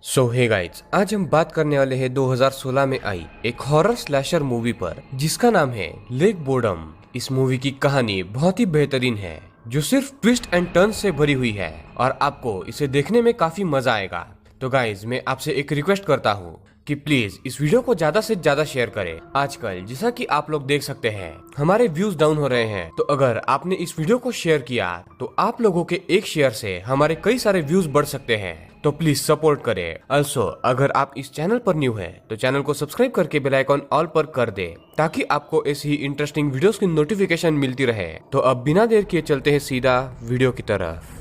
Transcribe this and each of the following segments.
सो hey guys, आज हम बात करने वाले हैं 2016 में आई एक हॉरर स्लैशर मूवी पर जिसका नाम है लेक बोर्डम। इस मूवी की कहानी बहुत ही बेहतरीन है जो सिर्फ ट्विस्ट एंड टर्न से भरी हुई है और आपको इसे देखने में काफी मजा आएगा। तो गाइस, मैं आपसे एक रिक्वेस्ट करता हूँ कि प्लीज इस वीडियो को ज्यादा से ज्यादा शेयर करें। आजकल जैसा कि आप लोग देख सकते हैं हमारे व्यूज डाउन हो रहे हैं, तो अगर आपने इस वीडियो को शेयर किया तो आप लोगों के एक शेयर से हमारे कई सारे व्यूज बढ़ सकते हैं। तो प्लीज सपोर्ट करें। ऑल्सो अगर आप इस चैनल पर न्यू हैं तो चैनल को सब्सक्राइब करके बेल आइकॉन ऑल पर कर दे ताकि आपको ऐसी ही इंटरेस्टिंग वीडियोस की नोटिफिकेशन मिलती रहे। तो अब बिना देर किए चलते हैं सीधा वीडियो की तरफ।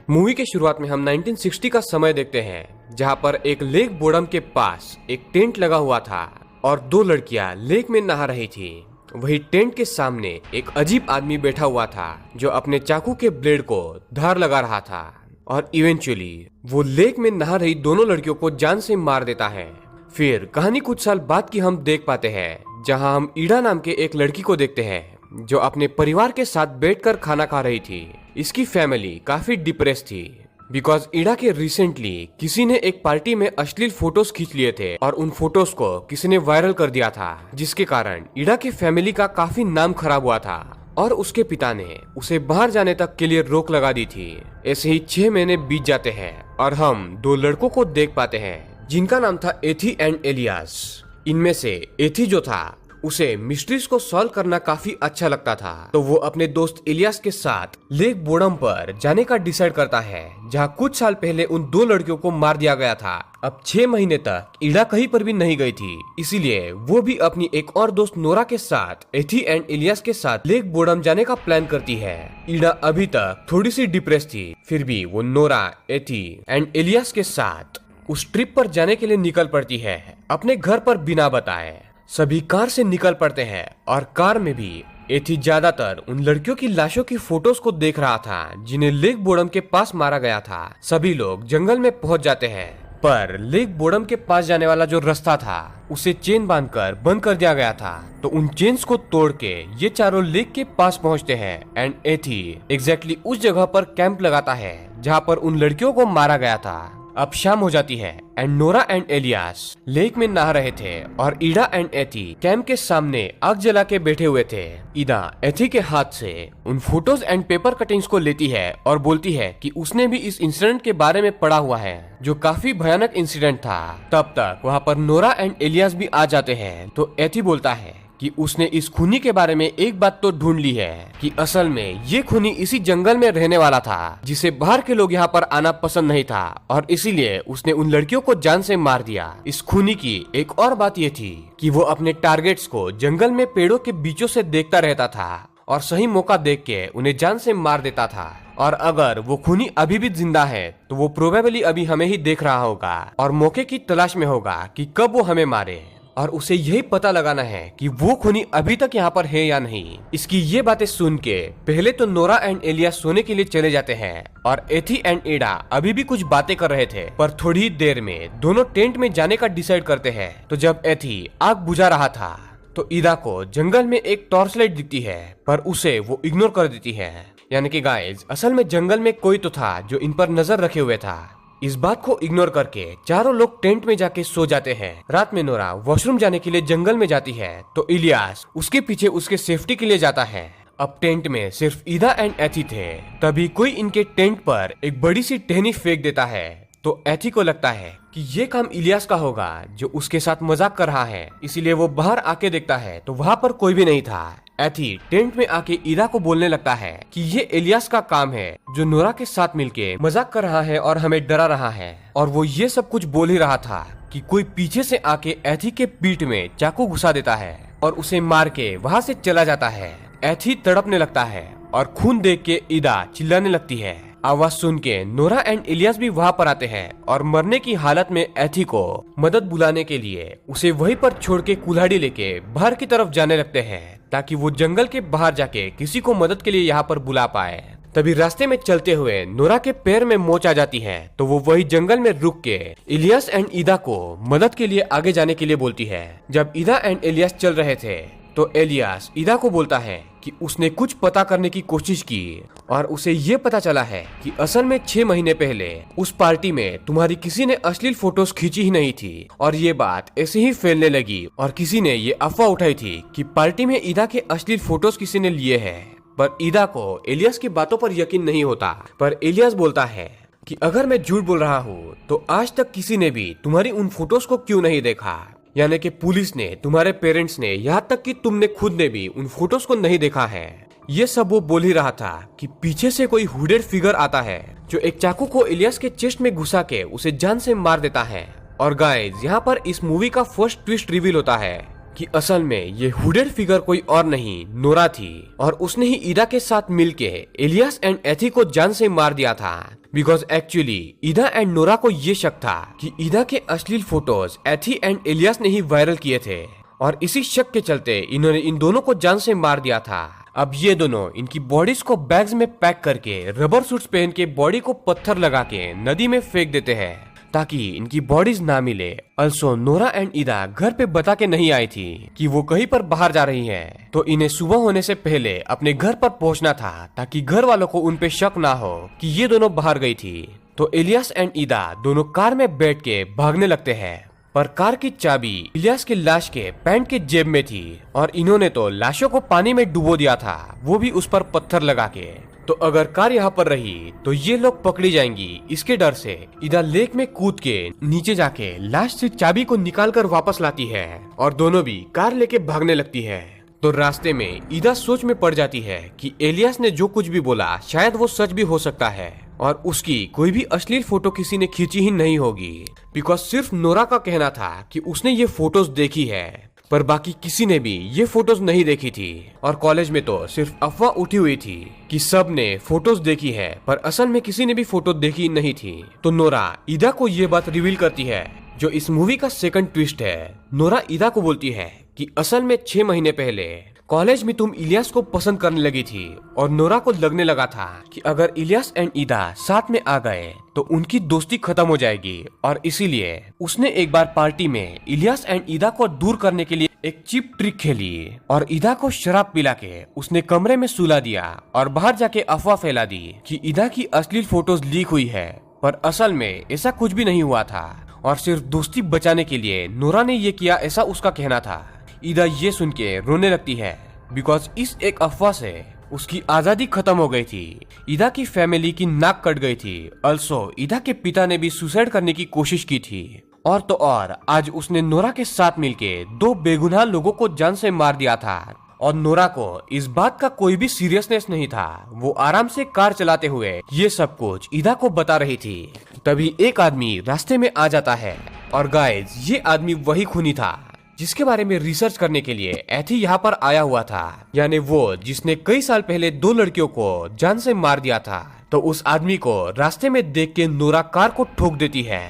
मूवी के शुरुआत में हम 1960 का समय देखते हैं जहां पर एक लेक बोर्डम के पास एक टेंट लगा हुआ था और दो लड़कियां लेक में नहा रही थी। वही टेंट के सामने एक अजीब आदमी बैठा हुआ था जो अपने चाकू के ब्लेड को धार लगा रहा था और इवेंचुअली वो लेक में नहा रही दोनों लड़कियों को जान से मार देता है। फिर कहानी कुछ साल बाद की हम देख पाते हैं जहां हम ईडा नाम के एक लड़की को देखते हैं जो अपने परिवार के साथ बैठकर खाना खा रही थी। इसकी फैमिली काफी डिप्रेस थी बिकॉज ईडा के रिसेंटली किसी ने एक पार्टी में अश्लील फोटोज खींच लिए थे और उन फोटोज को किसी ने वायरल कर दिया था, जिसके कारण ईडा के फैमिली का काफी नाम खराब हुआ था और उसके पिता ने उसे बाहर जाने तक के लिए रोक लगा दी थी। ऐसे ही 6 महीने बीत जाते हैं और हम दो लड़कों को देख पाते हैं जिनका नाम था एथी एंड एलियास। इनमें से एथी जो था उसे मिस्ट्रीज को सॉल्व करना काफी अच्छा लगता था, तो वो अपने दोस्त इलियास के साथ लेक बोर्डम पर जाने का डिसाइड करता है जहां कुछ साल पहले उन दो लड़कियों को मार दिया गया था। अब 6 महीने तक ईडा कहीं पर भी नहीं गई थी, इसीलिए वो भी अपनी एक और दोस्त नोरा के साथ एथी एंड इलियास के साथ लेक बोर्डम जाने का प्लान करती है। ईडा अभी तक थोड़ी सी डिप्रेस थी, फिर भी वो नोरा, एथी एंड इलियास के साथ उस ट्रिप पर जाने के लिए निकल पड़ती है अपने घर पर बिना बताए। सभी कार से निकल पड़ते हैं और कार में भी एथी ज्यादातर उन लड़कियों की लाशों की फोटोज को देख रहा था जिन्हें लेक बोर्डम के पास मारा गया था। सभी लोग जंगल में पहुंच जाते हैं, पर लेक बोर्डम के पास जाने वाला जो रास्ता था उसे चेन बांधकर बंद कर दिया गया था। तो उन चेन्स को तोड़ के ये चारों लेक के पास पहुंचते हैं एंड एथी एग्जैक्टली उस जगह पर कैंप लगाता है जहां पर उन लड़कियों को मारा गया था। अब शाम हो जाती है and Nora and Elias lake में नहा रहे थे और ईडा एंड एथी कैंप के सामने आग जला के बैठे हुए थे। ईडा एथी के हाथ से उन फोटोज एंड पेपर कटिंग्स को लेती है और बोलती है कि उसने भी इस इंसिडेंट के बारे में पढ़ा हुआ है जो काफी भयानक इंसिडेंट था। तब तक वहाँ पर नोरा एंड एलियास भी आ जाते हैं, तो एथी बोलता है कि उसने इस खूनी के बारे में एक बात तो ढूंढ ली है कि असल में ये खूनी इसी जंगल में रहने वाला था जिसे बाहर के लोग यहाँ पर आना पसंद नहीं था और इसीलिए उसने उन लड़कियों को जान से मार दिया। इस खूनी की एक और बात ये थी कि वो अपने टारगेट्स को जंगल में पेड़ों के बीचों से देखता रहता था और सही मौका देख के उन्हें जान से मार देता था। और अगर वो खूनी अभी भी जिंदा है तो वो प्रोबेबली अभी हमें ही देख रहा होगा और मौके की तलाश में होगा कि कब वो हमें मारे और उसे यही पता लगाना है कि वो खूनी अभी तक यहाँ पर है या नहीं। इसकी ये बातें सुन के पहले तो नोरा एंड एलियास सोने के लिए चले जाते हैं और एथी एंड ईडा अभी भी कुछ बातें कर रहे थे, पर थोड़ी ही देर में दोनों टेंट में जाने का डिसाइड करते हैं। तो जब एथी आग बुझा रहा था तो ईडा को जंगल में एक टॉर्च लाइट दिखती है, पर उसे वो इग्नोर कर देती है। यानी कि गाइस, असल में जंगल में कोई तो था जो इन पर नजर रखे हुए था। इस बात को इग्नोर करके चारों लोग टेंट में जाके सो जाते हैं। रात में नोरा वॉशरूम जाने के लिए जंगल में जाती है तो इलियास उसके पीछे उसके सेफ्टी के लिए जाता है। अब टेंट में सिर्फ ईडा एंड एथी थे, तभी कोई इनके टेंट पर एक बड़ी सी टहनी फेंक देता है। तो एथी को लगता है कि ये काम इलियास का होगा जो उसके साथ मजाक कर रहा है, इसीलिए वो बाहर आके देखता है तो वहाँ पर कोई भी नहीं था। एथी टेंट में आके ईडा को बोलने लगता है कि ये इलियास का काम है जो नोरा के साथ मिलके मजाक कर रहा है और हमें डरा रहा है। और वो ये सब कुछ बोल ही रहा था कि कोई पीछे से आके एथी के पीठ में चाकू घुसा देता है और उसे मार के वहाँ से चला जाता है। एथी तड़पने लगता है और खून देख के ईडा चिल्लाने लगती है। आवाज सुन के नोरा एंड इलियास भी वहाँ पर आते हैं और मरने की हालत में एथी को मदद बुलाने के लिए उसे वहीं पर छोड़ के कुल्हाड़ी लेके बाहर की तरफ जाने लगते हैं ताकि वो जंगल के बाहर जाके किसी को मदद के लिए यहाँ पर बुला पाए। तभी रास्ते में चलते हुए नोरा के पैर में मोच आ जाती है, तो वो वही जंगल में रुक के इलियास एंड ईदा को मदद के लिए आगे जाने के लिए बोलती है। जब ईदा एंड इलियास चल रहे थे तो इलियास ईदा को बोलता है कि उसने कुछ पता करने की कोशिश की और उसे ये पता चला है कि असल में 6 महीने पहले उस पार्टी में तुम्हारी किसी ने अश्लील फोटोज खींची ही नहीं थी, और ये बात ऐसे ही फैलने लगी और किसी ने ये अफवाह उठाई थी कि पार्टी में ईदा के अश्लील फोटोज किसी ने लिए हैं। पर ईदा को इलियास की बातों पर यकीन नहीं होता, पर इलियास बोलता है कि अगर मैं झूठ बोल रहा हूँ तो आज तक किसी ने भी तुम्हारी उन फोटोज को क्यों नहीं देखा, यानी कि पुलिस ने, तुम्हारे पेरेंट्स ने, यहाँ तक कि तुमने खुद ने भी उन फोटोज को नहीं देखा है। ये सब वो बोल ही रहा था कि पीछे से कोई हुडेड फिगर आता है जो एक चाकू को इलियास के चेस्ट में घुसा के उसे जान से मार देता है। और गाइस, यहाँ पर इस मूवी का फर्स्ट ट्विस्ट रिवील होता है कि असल में ये हुडेड फिगर कोई और नहीं, नोरा थी, और उसने ही ईदा के साथ मिलके इलियास एंड एथी को जान से मार दिया था। बिकॉज एक्चुअली ईदा एंड नोरा को ये शक था कि ईदा के अश्लील फोटोज एथी एंड इलियास ने ही वायरल किए थे, और इसी शक के चलते इन्होंने इन दोनों को जान से मार दिया था। अब ये दोनों इनकी बॉडीज को बैग्स में पैक करके रबर सूट्स पहन के बॉडी को पत्थर लगा के नदी में फेंक देते हैं ताकि इनकी बॉडीज ना मिले। अल्सो नोरा एंड ईदा घर पे बता के नहीं आई थी कि वो कहीं पर बाहर जा रही हैं, तो इन्हें सुबह होने से पहले अपने घर पर पहुंचना था ताकि घर वालों को उन पे शक ना हो कि ये दोनों बाहर गई थी। तो इलियास एंड ईदा दोनों कार में बैठ के भागने लगते हैं, पर कार की चाबी इलियास की लाश के पैंट के जेब में थी और इन्होंने तो लाशों को पानी में डुबो दिया था, वो भी उस पर पत्थर लगा के। तो अगर कार यहाँ पर रही तो ये लोग पकड़ी जाएंगी, इसके डर से ईदा लेक में कूद के नीचे जाके लाश से चाबी को निकाल कर वापस लाती है और दोनों भी कार लेके भागने लगती है। तो रास्ते में ईदा सोच में पड़ जाती है कि इलियास ने जो कुछ भी बोला शायद वो सच भी हो सकता है और उसकी कोई भी अश्लील फोटो किसी ने खींची ही नहीं होगी, बिकॉज सिर्फ नोरा का कहना था कि उसने ये फोटोज देखी है, पर बाकी किसी ने भी ये फोटोज नहीं देखी थी। और कॉलेज में तो सिर्फ अफवाह उठी हुई थी कि सब ने फोटोज देखी है, पर असल में किसी ने भी फोटो देखी नहीं थी। तो नोरा ईदा को ये बात रिवील करती है जो इस मूवी का सेकंड ट्विस्ट है। नोरा ईदा को बोलती है कि असल में 6 महीने पहले कॉलेज में तुम इलियास को पसंद करने लगी थी और नोरा को लगने लगा था कि अगर इलियास एंड ईदा साथ में आ गए तो उनकी दोस्ती खत्म हो जाएगी, और इसीलिए उसने एक बार पार्टी में इलियास एंड ईदा को दूर करने के लिए एक चीप ट्रिक खेली और ईदा को शराब पिला के उसने कमरे में सुला दिया और बाहर जाके अफवाह फैला दी कि ईदा की अश्लील फोटोज लीक हुई है, पर असल में ऐसा कुछ भी नहीं हुआ था और सिर्फ दोस्ती बचाने के लिए नोरा ने ये किया, ऐसा उसका कहना था। ईदा ये सुन के रोने लगती है बिकॉज इस एक अफवाह से उसकी आजादी खत्म हो गई थी। ईदा की फैमिली की नाक कट गई थी। अल्सो ईदा के पिता ने भी सुसाइड करने की कोशिश की थी, और तो और आज उसने नोरा के साथ मिलके 2 बेगुनाह लोगों को जान से मार दिया था और नोरा को इस बात का कोई भी सीरियसनेस नहीं था। वो आराम से कार चलाते हुए ये सब कुछ ईदा को बता रही थी। तभी एक आदमी रास्ते में आ जाता है और गाइस, ये आदमी वही खूनी था जिसके बारे में रिसर्च करने के लिए एथी यहाँ पर आया हुआ था, यानी वो जिसने कई साल पहले 2 लड़कियों को जान से मार दिया था। तो उस आदमी को रास्ते में देख के नोरा कार को ठोक देती है।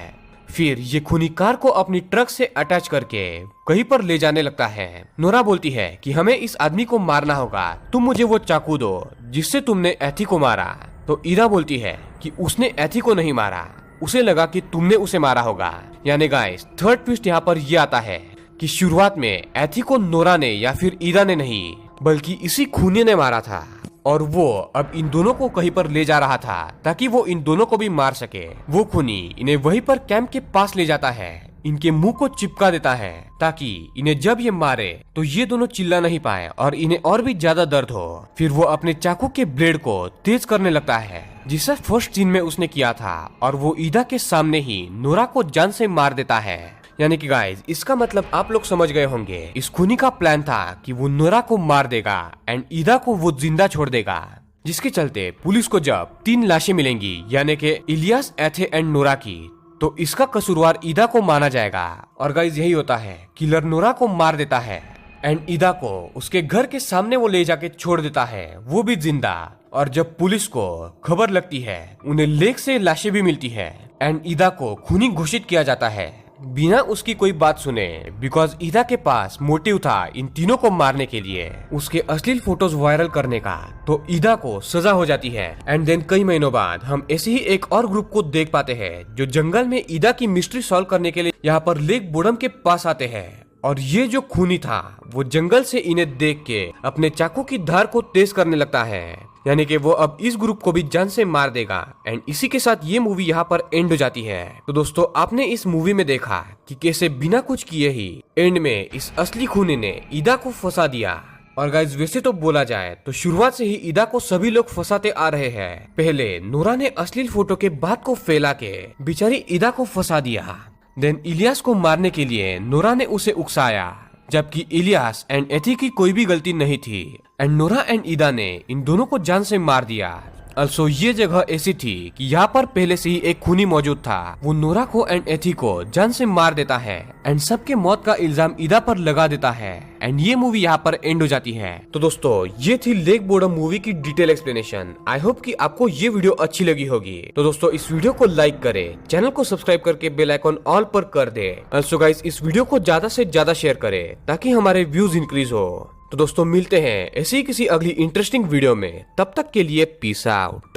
फिर ये खूनी कार को अपनी ट्रक से अटैच करके कहीं पर ले जाने लगता है। नोरा बोलती है कि हमें इस आदमी को मारना होगा, तुम मुझे वो चाकू दो जिससे तुमने एथी को मारा। तो ईदा बोलती है कि उसने एथी को नहीं मारा, उसे लगा कि तुमने उसे मारा होगा। यानी गाइस, थर्ड ट्विस्ट यहाँ पर ये आता है कि शुरुआत में एथी को नोरा ने या फिर ईदा ने नहीं बल्कि इसी खूनी ने मारा था, और वो अब इन दोनों को कहीं पर ले जा रहा था ताकि वो इन दोनों को भी मार सके। वो खूनी इन्हें वहीं पर कैंप के पास ले जाता है, इनके मुंह को चिपका देता है ताकि इन्हें जब ये मारे तो ये दोनों चिल्ला नहीं पाए और इन्हें और भी ज्यादा दर्द हो। फिर वो अपने चाकू के ब्लेड को तेज करने लगता है जिसे फर्स्ट सीन में उसने किया था, और वो ईदा के सामने ही नोरा को जान से मार देता है। यानी कि गाइस, इसका मतलब आप लोग समझ गए होंगे, इस खूनी का प्लान था कि वो नोरा को मार देगा एंड ईदा को वो जिंदा छोड़ देगा, जिसके चलते पुलिस को जब 3 लाशें मिलेंगी यानी कि इलियास, एथे एंड नोरा की, तो इसका कसूरवार ईदा को माना जाएगा। और गाइस, यही होता है, किलर नोरा को मार देता है एंड ईदा को उसके घर के सामने वो ले जाके छोड़ देता है, वो भी जिंदा। और जब पुलिस को खबर लगती है, उन्हें लेक से लाशें भी मिलती है एंड ईदा को खूनी घोषित किया जाता है, बिना उसकी कोई बात सुने, बिकॉज ईदा के पास मोटिव था इन तीनों को मारने के लिए, उसके अश्लील फोटोज वायरल करने का, तो ईदा को सजा हो जाती है। एंड देन कई महीनों बाद हम ऐसे ही एक और ग्रुप को देख पाते हैं जो जंगल में ईदा की मिस्ट्री सॉल्व करने के लिए यहाँ पर लेक बोडम के पास आते हैं। और ये जो खूनी था वो जंगल से इन्हें देख के अपने चाकू की धार को तेज करने लगता है, यानी कि वो अब इस ग्रुप को भी जान से मार देगा। एंड इसी के साथ ये मूवी यहाँ पर एंड हो जाती है। तो दोस्तों आपने इस मूवी में देखा कि कैसे बिना कुछ किए ही एंड में इस असली खूनी ने ईदा को फंसा दिया। और गाइज वैसे तो बोला जाए तो शुरुआत से ही ईदा को सभी लोग फंसाते आ रहे हैं। पहले नोरा ने अश्लील फोटो के बात को फैला के बेचारी ईदा को फंसा दिया। देन इलियास को मारने के लिए नोरा ने उसे उकसाया, जबकि इलियास एंड एथी की कोई भी गलती नहीं थी। एंड नोरा एंड ईदा ने इन दोनों को जान से मार दिया। अल्सो ये जगह ऐसी थी कि यहाँ पर पहले से ही एक खूनी मौजूद था। वो नोरा को एंड एथी को जान से मार देता है एंड सबके मौत का इल्जाम ईदा पर लगा देता है। एंड ये मूवी यहाँ पर एंड हो जाती है। तो दोस्तों ये थी लेक बोडम मूवी की डिटेल एक्सप्लेनेशन। आई होप कि आपको ये वीडियो अच्छी लगी होगी। तो दोस्तों इस वीडियो को लाइक करें, चैनल को सब्सक्राइब करके बेल आइकन ऑल पर कर दे। अल्सो गाइस इस वीडियो को ज्यादा से ज्यादा शेयर करें ताकि हमारे व्यूज इंक्रीज हो। तो दोस्तों मिलते हैं ऐसी किसी अगली इंटरेस्टिंग वीडियो में, तब तक के लिए पीस आउट।